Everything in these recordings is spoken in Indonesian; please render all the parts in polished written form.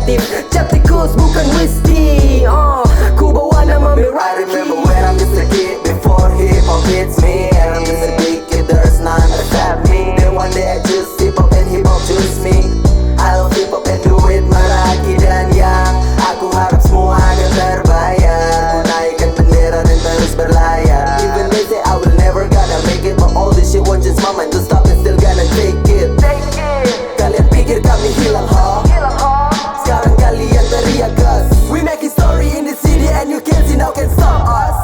kreatif, cap tikus bukan whiskey. Ku bawa nama Meraki. I remember when I'm just a kid before hip hop hits me, and I'm just a big kid, there's none except me. Then one day I choose hip hop and hip hop choose me. I love hip hop and do it Meraki dan yang aku harap semua akan terbayar. Ku naikkan bendera dan terus berlayar. Even they say I will never gonna make it, but all this shit won't just my mind to stop and still gonna take it. Kalian pikir kami hilang ha? Sekarang kalian teriak gas. We make history in the city and you can't see now can stop us.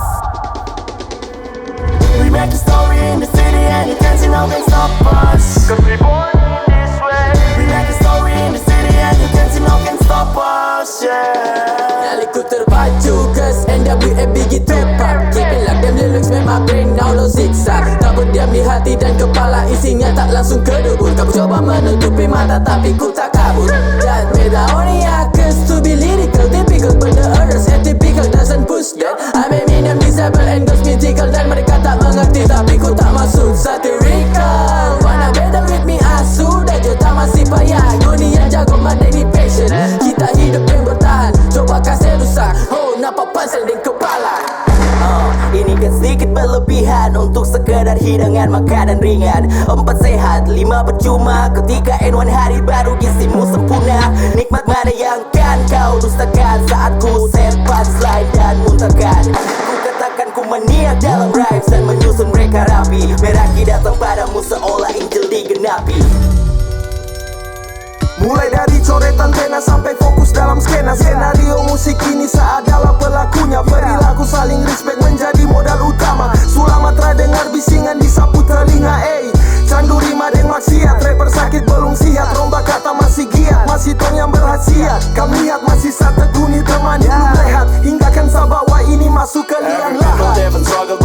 We make a story in the city and you can't see no can stop us. Cause we born in this way. We make a story in the city and you can't see no can stop us, yeah. Nyaliku terbaju cause NWA biggie tepat. Keeping like them lyrics make my brain now no zigzag. Tak berdiam di hati dan kepala isinya tak langsung kedubur. Kamu coba menutupi mata tapi ku tak kabur. Just without only cause to be lyrical. Typical but the others atypical doesn't push that. I may mean I'm disabled and goes mythical. Dan mereka tak mengerti tapi ku tak maksud satirical. Wanna better with me sudah juta masih payah. Goni yang jago madeni passion. Kita hidup yang bertahan. Coba kasih rusak. Oh nampak pansel di kepala. Ini kan sedikit berlebihan untuk sekedar hidangan makanan ringan. 4 sehat, 5 percuma. Ketika N1 hari baru gizimu sempurna. Nikmat mana yang kan kau dustakan saat ku set punchline dan muntahkan. Ku katakan ku maniak dalam rhymes dan menyusun mereka rapi. Meraki datang padamu seolah Injil digenapi. Mulai dari coretan pena sampai fokus dalam skena. Skenario musik ini saya adalah pelakunya. Perilaku saling respect menjadi modal utama. Sulamatra dengar bisingan di sapu telinga. Candu rima dan maksiat. Rapper sakit belum sihat. Rombak kata masih giat. Masih tong yang berhasiat. Kami lihat masih saat teguni teman belum rehat. Hingga kan sabawa ini masuk ke liang lahat. Every struggle